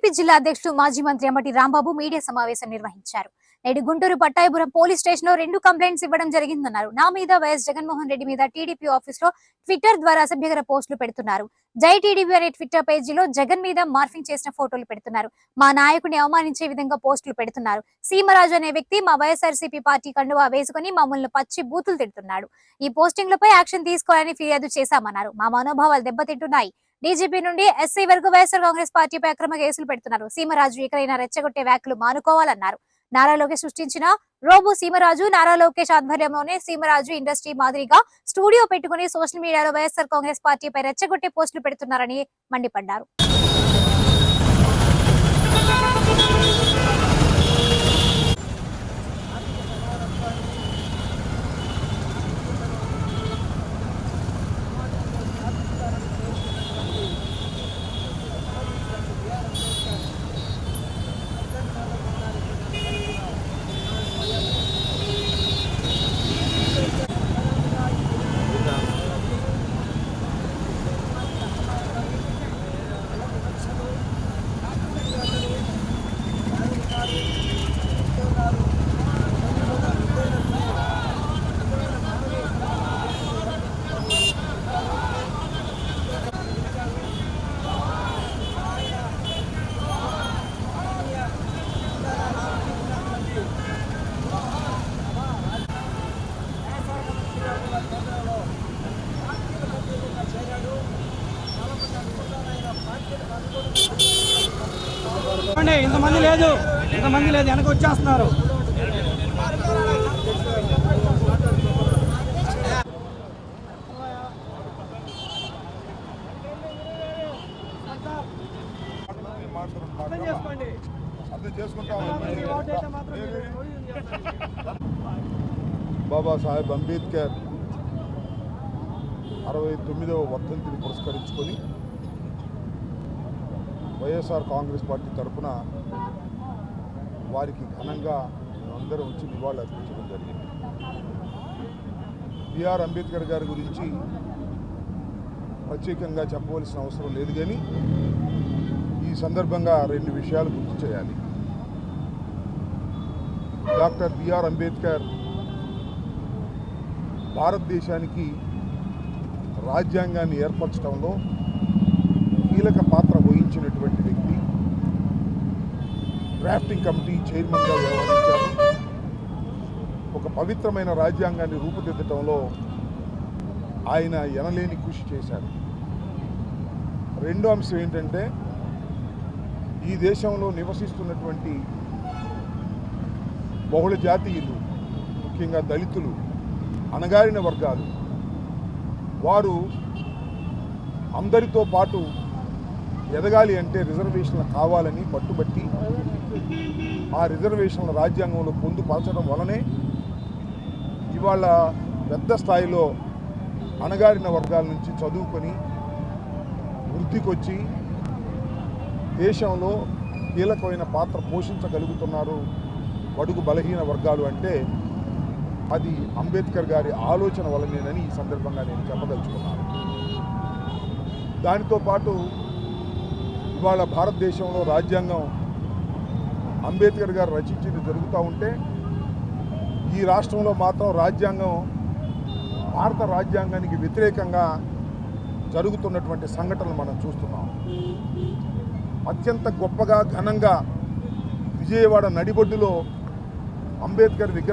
TDP జిల్లా అధ్యక్షుడు మాజీ మంత్రి అమ్మటి రాంబాబు మీడియా సమావేశం నిర్వహించారు. నేడు గుంటూరు పట్టాయిపురం పోలీస్ స్టేషన్ లో 2 కంప్లైంట్స్ ఇవ్వడం జరిగిందన్నారు. నా మీద వైఎస్ జగన్మోహన్ రెడ్డి మీద టీడీపీ ఆఫీస్ లో ట్విట్టర్ ద్వారా అసభ్యకర పోస్టులు పెడుతున్నారు. జై టీడీపీ అనే ట్విట్టర్ పేజీలో జగన్ మీద మార్ఫింగ్ చేసిన ఫోటోలు పెడుతున్నారు. మా నాయకుడిని అవమానించే విధంగా పోస్టులు పెడుతున్నారు. సీమరాజు అనే వ్యక్తి మా వైఎస్ఆర్సీపీ పార్టీ కండువా వేసుకుని మమ్మల్ని పచ్చి బూతులు తిడుతున్నాడు. ఈ పోస్టింగ్లపై యాక్షన్ తీసుకోవాలని ఫిర్యాదు చేశామన్నారు. మా మనోభావాలు దెబ్బతింటున్నాయి. డీజీపీ నుండి ఎస్సీ వరకు వైఎస్ఆర్ కాంగ్రెస్ పార్టీపై అక్రమ కేసులు పెడుతున్నారు. సీమరాజు ఇకనైనా రెచ్చగొట్టే వ్యాఖ్యలు మానుకోవాలన్నారు. నారా లోకేష్ సృష్టించిన రోబో సీమరాజు, నారా లోకేష్ ఆధ్వర్యంలోనే సీమరాజు ఇండస్ట్రీ మాదిరిగా స్టూడియో పెట్టుకుని సోషల్ మీడియాలో వైఎస్ఆర్ కాంగ్రెస్ పార్టీపై రెచ్చగొట్టే పోస్టులు పెడుతున్నారని మండిపడ్డారు. ఇంతమంది లేదు వెనక వచ్చేస్తున్నారు. బాబాసాహెబ్ అంబేద్కర్ 69వ వర్ధంతిని పురస్కరించుకొని వైఎస్ఆర్ కాంగ్రెస్ పార్టీ తరఫున వారికి ఘనంగా అందరం వచ్చి నివాళులు అర్పించడం జరిగింది. బిఆర్ అంబేద్కర్ గారి గురించి ప్రత్యేకంగా చెప్పవలసిన అవసరం లేదు, కానీ ఈ సందర్భంగా 2 విషయాలు గుర్తు చేయాలి. డాక్టర్ బిఆర్ అంబేద్కర్ భారతదేశానికి రాజ్యాంగాన్ని ఏర్పరచడంలో కీలక పాత్ర వహించినటువంటి వ్యక్తి. డ్రాఫ్టింగ్ కమిటీ చైర్మన్గా వ్యవహరించారు. ఒక పవిత్రమైన రాజ్యాంగాన్ని రూపుదిద్దటంలో ఆయన ఎనలేని కృషి చేశారు. రెండో అంశం ఏంటంటే, ఈ దేశంలో నివసిస్తున్నటువంటి బహుళ జాతీయులు, ముఖ్యంగా దళితులు, అణగారిన వర్గాలు, వారు అందరితో పాటు ఎదగాలి అంటే రిజర్వేషన్లు కావాలని పట్టుబట్టి ఆ రిజర్వేషన్ల రాజ్యాంగంలో పొందుపరచడం వలనే ఇవాళ పెద్ద స్థాయిలో అణగారిన వర్గాల నుంచి చదువుకొని వృద్ధికొచ్చి దేశంలో కీలకమైన పాత్ర పోషించగలుగుతున్నారు బడుగు బలహీన వర్గాలు. అంటే అది అంబేద్కర్ గారి ఆలోచన వలనేనని ఈ సందర్భంగా నేను చెప్పదలుచుకున్నాను. దానితో పాటు ఇవాళ భారతదేశంలో రాజ్యాంగం అంబేద్కర్ గారు రచించింది జరుగుతూ ఉంటే, ఈ రాష్ట్రంలో మాత్రం రాజ్యాంగం భారత రాజ్యాంగానికి వ్యతిరేకంగా జరుగుతున్నటువంటి సంఘటనలు మనం చూస్తున్నాం. అత్యంత గొప్పగా ఘనంగా విజయవాడ నడిబొడ్డులో అంబేద్కర్ విగ్రహం